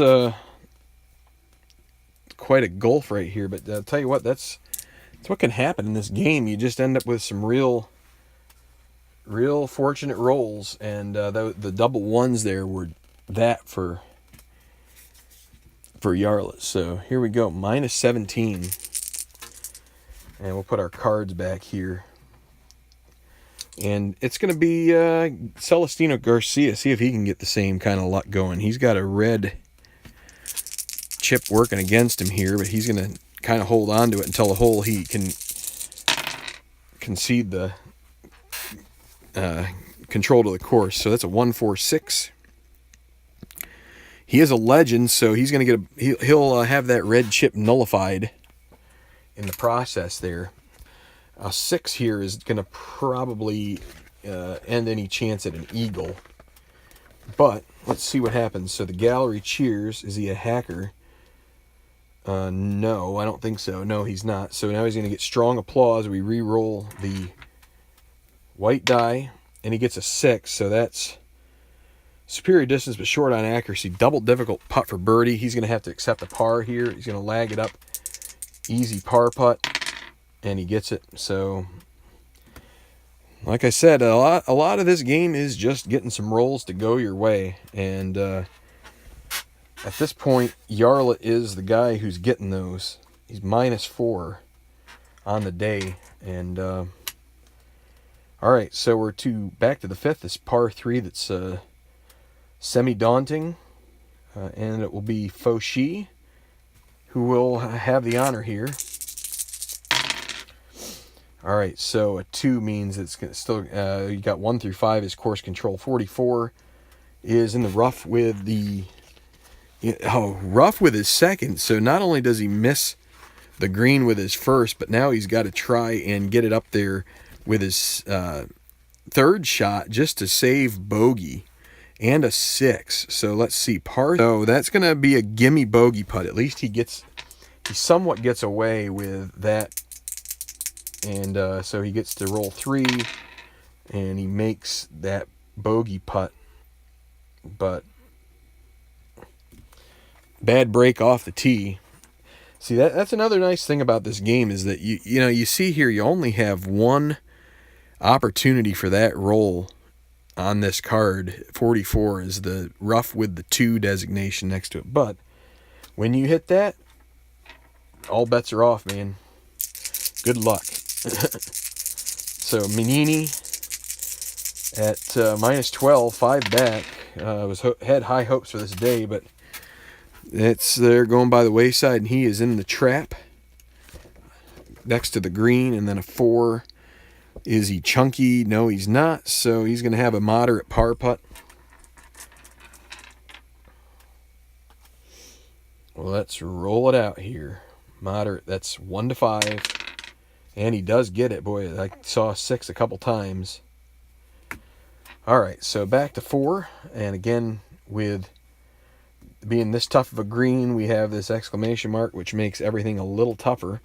quite a gulf right here. But I'll tell you what, that's what can happen in this game. You just end up with some real fortunate rolls, and the double ones there were that for Yarlett. So here we go, minus 17, and we'll put our cards back here. And it's going to be Celestino Garcia. See if he can get the same kind of luck going. He's got a red chip working against him here, but he's going to kind of hold on to it until the hole he can concede the control to the course. So that's a 1-4-6. He is a legend, so he's going to get he'll have that red chip nullified in the process there. A 6 here is going to probably end any chance at an eagle. But let's see what happens. So the gallery cheers. Is he a hacker? No, I don't think so. No, he's not. So now he's going to get strong applause. We re-roll the white die, and he gets a 6. So that's superior distance but short on accuracy. Double difficult putt for birdie. He's going to have to accept a par here. He's going to lag it up. Easy par putt. And he gets it. So, like I said, a lot of this game is just getting some rolls to go your way. And at this point, Yarlett is the guy who's getting those. He's minus 4 on the day. And all right, so we're back to the 5th. This par 3 that's semi-daunting. And it will be Fauchi who will have the honor here. All right, so a 2 means it's still, you got 1 through 5 is course control. 44 is in the rough with rough with his second. So not only does he miss the green with his first, but now he's got to try and get it up there with his third shot just to save bogey, and a 6. So let's see, par. So that's going to be a gimme bogey putt. At least he somewhat gets away with that. And so he gets to roll 3, and he makes that bogey putt. But bad break off the tee. See, that's another nice thing about this game is that you see here you only have one opportunity for that roll on this card. 44 is the rough with the 2 designation next to it. But when you hit that, all bets are off, man. Good luck. So Menini at minus 12, 5 back. Had high hopes for this day, but they're going by the wayside, and he is in the trap next to the green. And then a 4. Is he chunky? No, he's not. So he's going to have a moderate par putt. Well, let's roll it out here. Moderate. That's 1 to 5. And he does get it. Boy, I saw a 6 a couple times. All right, so back to 4. And again, with being this tough of a green, we have this exclamation mark, which makes everything a little tougher.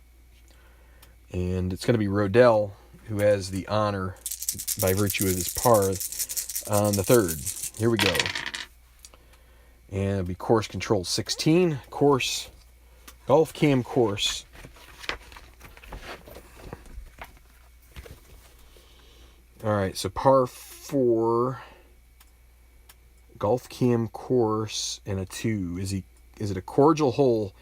And it's going to be Rodell who has the honor by virtue of his par on the 3rd. Here we go. And it'll be course control 16. Course, golf cam course. All right, so par 34 golf cam course and a 2. Is it a cordial hole?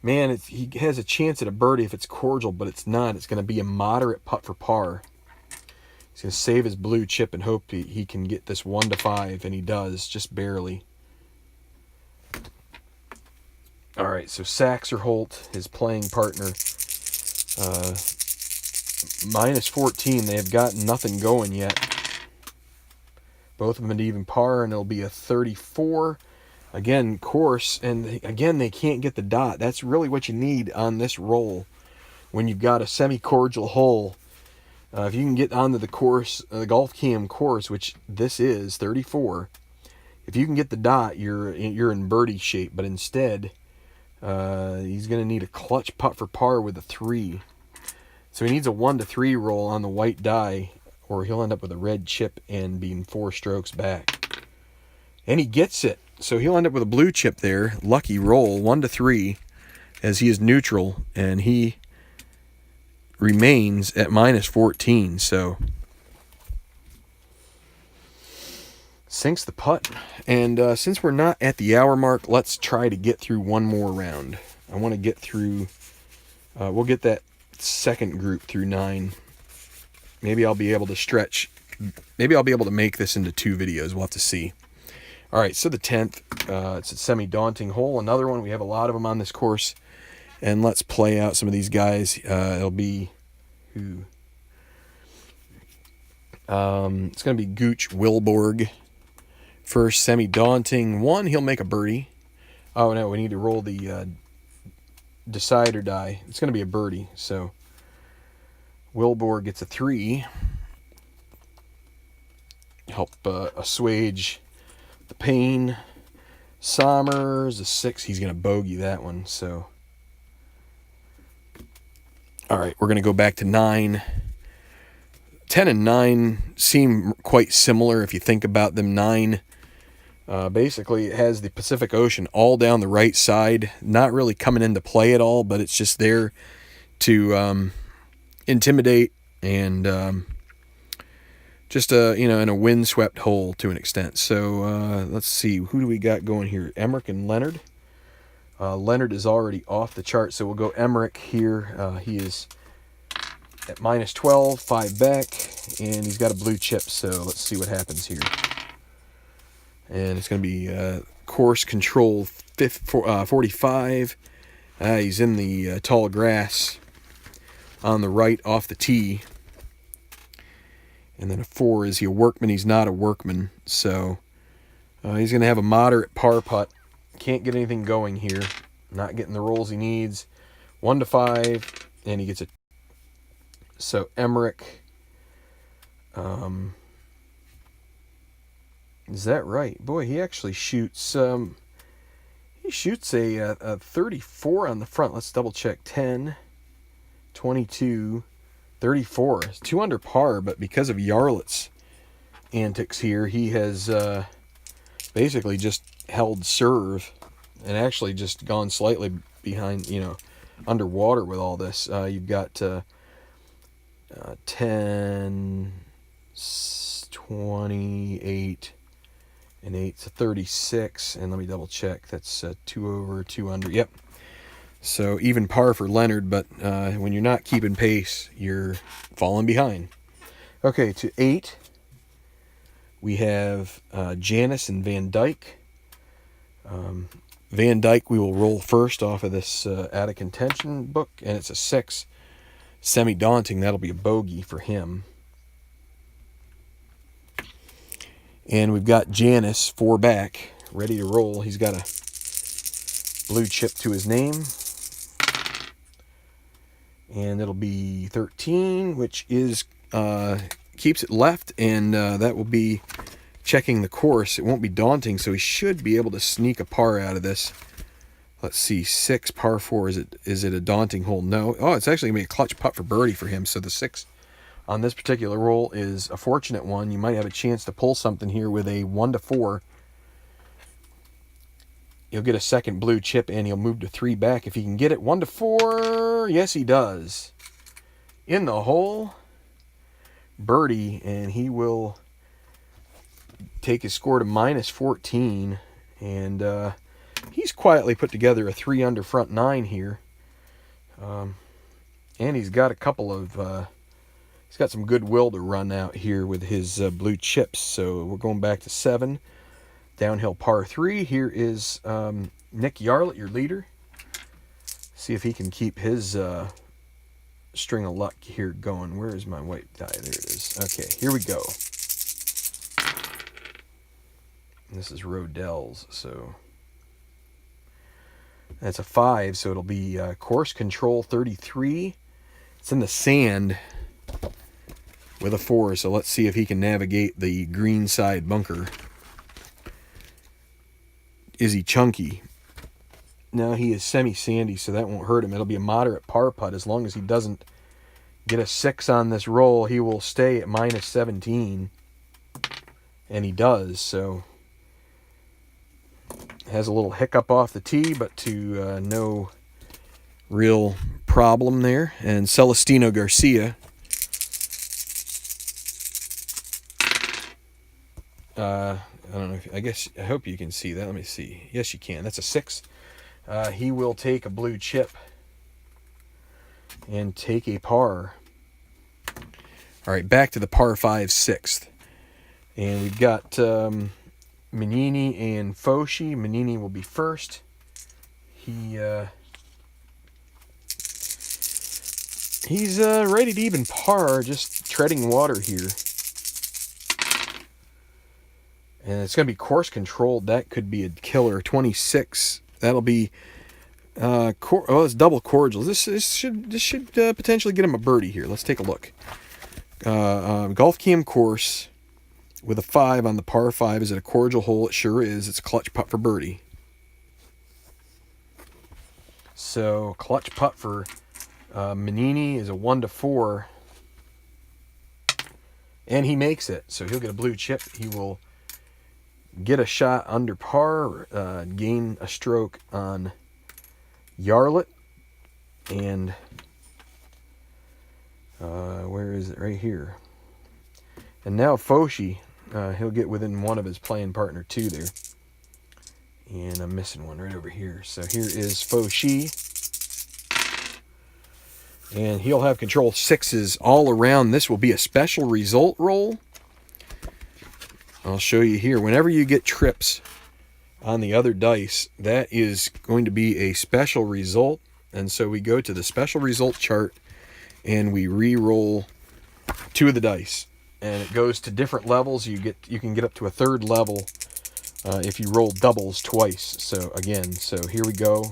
Man, he has a chance at a birdie if it's cordial, but it's not. It's going to be a moderate putt for par. He's going to save his blue chip and hope he can get this 1 to 5, and he does, just barely. All right, so Saxerholt, his playing partner, minus 14. They have got nothing going yet. Both of them at even par, and it'll be a 34. Again, course, and again, they can't get the dot. That's really what you need on this roll when you've got a semi-cordial hole. If you can get onto the course, the golf cam course, which this is 34, if you can get the dot, you're in birdie shape. But instead, he's going to need a clutch putt for par with a 3. So he needs a 1 to 3 roll on the white die, or he'll end up with a red chip and being 4 strokes back. And he gets it. So he'll end up with a blue chip there. Lucky roll, 1 to 3, as he is neutral, and he remains at minus 14. So sinks the putt. And since we're not at the hour mark, let's try to get through one more round. I want to get through, we'll get that second group through 9. Maybe I'll be able to stretch. Maybe I'll be able to make this into 2 videos. We'll have to see. All right, so the 10th, it's a semi-daunting hole. Another one. We have a lot of them on this course. And let's play out some of these guys. It'll be who? It's going to be Gooch Wilborg. First semi-daunting one. He'll make a birdie. Oh, no, we need to roll the decider die. It's going to be a birdie, so Wilborg gets a 3. Help assuage the pain. Sommers, a 6. He's going to bogey that one, so. All right, we're going to go back to 9. 10 and 9 seem quite similar if you think about them. 9, basically, it has the Pacific Ocean all down the right side. Not really coming into play at all, but it's just there to intimidate and just in a windswept hole to an extent. So let's see, who do we got going here? Emmerich and Leonard. Leonard is already off the chart, so we'll go Emmerich here. He is at minus 12, 5 back, and he's got a blue chip, so let's see what happens here. And it's going to be course control 45. He's in the tall grass on the right off the tee. And then a 4, is he a workman? He's not a workman, so he's going to have a moderate par putt. Can't get anything going here. Not getting the rolls he needs. 1 to 5, and he gets a. So Emmerich, is that right? Boy, he actually shoots. He shoots a 34 on the front. Let's double check. 10, 22, 34. It's 2 under par, but because of Yarlett's antics here, he has basically just held serve and actually just gone slightly behind, underwater with all this. You've got 10, 28, and 8, so 36. And let me double check. That's 2 over, 2 under. Yep. So even par for Leonard, but when you're not keeping pace, you're falling behind. Okay, to 8, we have Janis and Van Dyke. Van Dyke we will roll first off of this out of contention book, and it's a 6. Semi-daunting, that'll be a bogey for him. And we've got Janis, 4 back, ready to roll. He's got a blue chip to his name. And it'll be 13, which is keeps it left, and that will be checking the course. It won't be daunting, so he should be able to sneak a par out of this. Let's see, 6, par 4. Is it a daunting hole? No. Oh, it's actually going to be a clutch putt for birdie for him. So the 6 on this particular roll is a fortunate one. You might have a chance to pull something here with a 1 to 4. He'll get a second blue chip, and he'll move to 3 back if he can get it. 1 to 4. Yes, he does. In the hole. Birdie, and he will take his score to minus 14. And he's quietly put together a 3 under front 9 here. And he's got a couple of, he's got some goodwill to run out here with his blue chips. So we're going back to 7. Downhill par 3. Here is Nick Yarlett, your leader. See if he can keep his string of luck here going. Where is my white die? There it is. Okay, here we go. This is Rodell's, so that's a 5, so it'll be course control 33. It's in the sand with a 4, so let's see if he can navigate the green side bunker. Is he chunky? No, he is semi-sandy, so that won't hurt him. It'll be a moderate par putt. As long as he doesn't get a 6 on this roll, he will stay at minus 17. And he does, so has a little hiccup off the tee, but to no real problem there. And Celestino Garcia, I don't know. I hope you can see that. Let me see. Yes, you can. That's a 6. He will take a blue chip and take a par. All right, back to the par 5 6th. And we've got Manini and Foshi. Manini will be first. He's ready to even par, just treading water here. And it's going to be course controlled. That could be a killer. 26. That'll be it's double cordial. This should potentially get him a birdie here. Let's take a look. Golf Cam course with a 5 on the par 5. Is it a cordial hole? It sure is. It's a clutch putt for birdie. So clutch putt for Manini is a 1-4, and he makes it. So he'll get a blue chip. He will get a shot under par, gain a stroke on Yarlett, and where is it? Right here. And now Foshi, he'll get within 1 of his playing partner 2 there. And I'm missing one right over here. So here is Foshi. And he'll have control 6s all around. This will be a special result roll. I'll show you here. Whenever you get trips on the other dice, that is going to be a special result. And so we go to the special result chart and we re-roll 2 of the dice. And it goes to different levels. You can get up to a 3rd level if you roll doubles twice. So again, so here we go.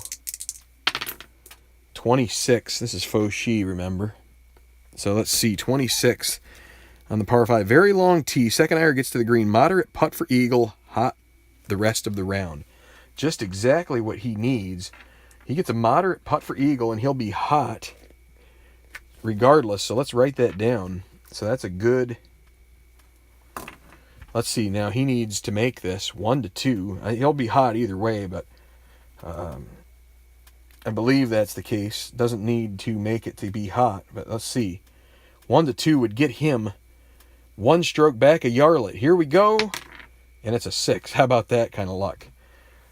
26. This is Foshi, remember. So let's see. 26 on the par 5. Very long tee. Second iron gets to the green. Moderate putt for eagle. Hot the rest of the round. Just exactly what he needs. He gets a moderate putt for eagle, and he'll be hot regardless. So let's write that down. So that's a good... Let's see. Now he needs to make this 1-2. He'll be hot either way, but I believe that's the case. Doesn't need to make it to be hot, but let's see. 1-2 would get him 1 stroke back of Yarlett. Here we go. And it's a 6. How about that kind of luck?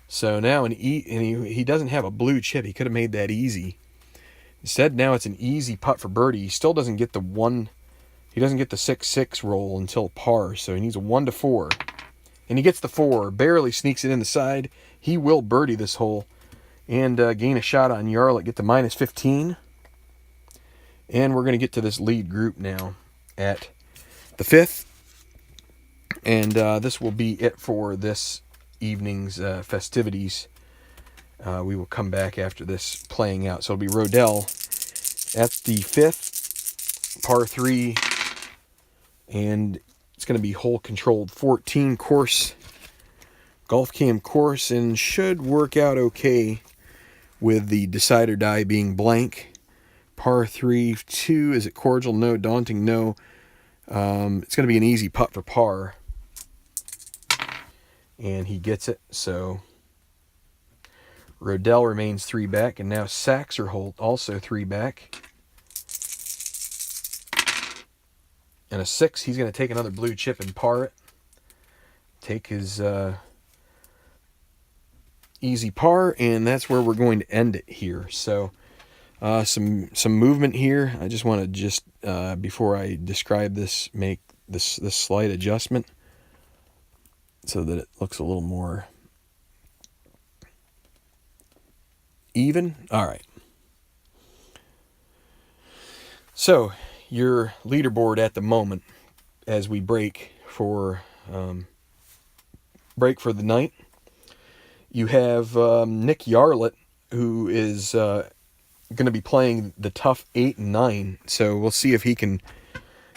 So now he doesn't have a blue chip. He could have made that easy. Instead, now it's an easy putt for birdie. He still doesn't get the 1. He doesn't get the 6-6 roll until par. So he needs a 1-4. And he gets the 4. Barely sneaks it in the side. He will birdie this hole and gain a shot on Yarlett. Get to minus 15. And we're going to get to this lead group now at the 5th. And this will be it for this evening's festivities. We will come back after this playing out. So it'll be Rodell at the 5th, par 3. And it's going to be hole controlled 14 course, Golf Cam course, and should work out okay with the decide or die being blank. Par 3, 2, is it cordial? No. Daunting? No. It's going to be an easy putt for par. And he gets it. So Rodell remains 3 back. And now Saxerholt also 3 back. And a 6. He's going to take another blue chip and par it. take his easy par, and that's where we're going to end it here. So some movement here. I just want to before I describe this, make this slight adjustment so that it looks a little more even. All right. So your leaderboard at the moment, as we break for the night, you have Nick Yarlett, who is going to be playing the tough 8 and 9. So we'll see if he can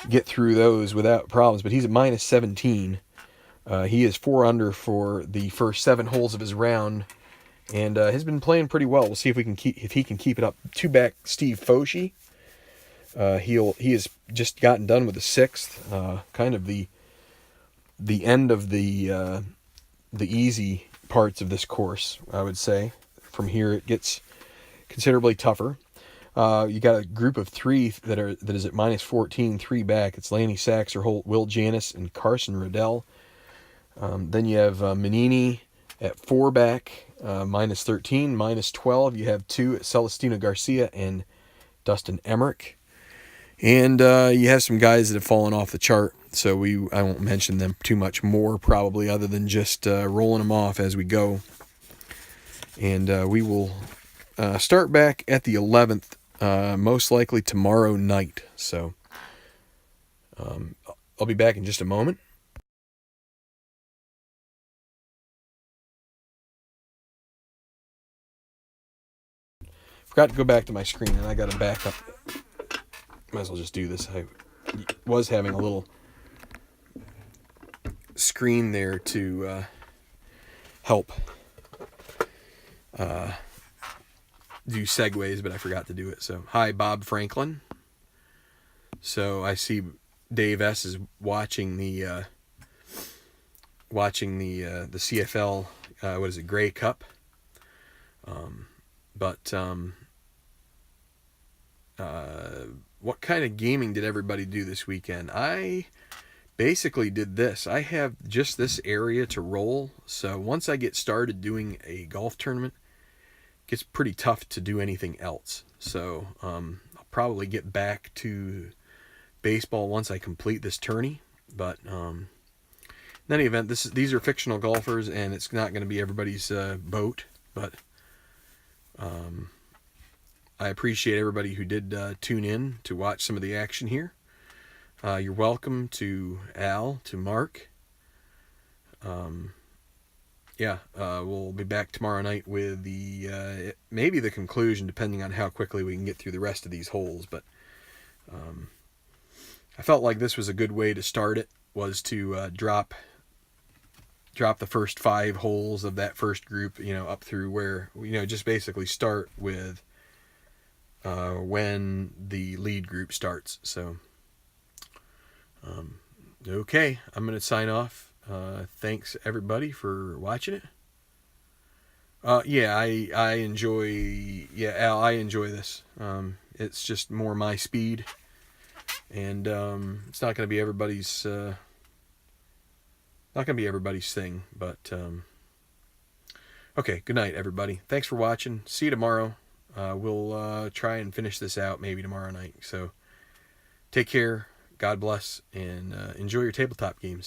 get through those without problems. But he's at minus 17. He is 4 under for the first 7 holes of his round, and has been playing pretty well. We'll see if he can keep it up. 2 back Steve Foshee. He has just gotten done with the 6th, kind of the end of the easy parts of this course, I would say. From here it gets considerably tougher. You got a group of 3 that is at minus 14, 3 back. It's Lanny Saxer, Will Janis, and Carson Riddell. Then you have Manini at 4 back, minus 13, minus 12. You have 2 at Celestino Garcia and Dustin Emmerich. And you have some guys that have fallen off the chart, so I won't mention them too much more, probably, other than just rolling them off as we go. And we will start back at the 11th, most likely tomorrow night. So I'll be back in just a moment. Forgot to go back to my screen, and I got to back up. Might as well just do this. I was having a little screen there to help do segues, but I forgot to do it. So, hi, Bob Franklin. So I see Dave S is watching the CFL. What is it, Grey Cup? What kind of gaming did everybody do this weekend? I basically did this. I have just this area to roll. So once I get started doing a golf tournament, it gets pretty tough to do anything else. So I'll probably get back to baseball once I complete this tourney. But in any event, these are fictional golfers, and it's not going to be everybody's boat. But I appreciate everybody who did tune in to watch some of the action here. You're welcome to Al, to Mark. We'll be back tomorrow night with maybe the conclusion, depending on how quickly we can get through the rest of these holes. But I felt like this was a good way to start it, was to drop the first 5 holes of that first group, up through where, just basically start with when the lead group starts. So, okay, I'm going to sign off. Thanks everybody for watching it. I enjoy, Al, I enjoy this. It's just more my speed, and it's not going to be everybody's thing, but okay, good night everybody. Thanks for watching. See you tomorrow. We'll try and finish this out maybe tomorrow night. So take care, God bless, and enjoy your tabletop games.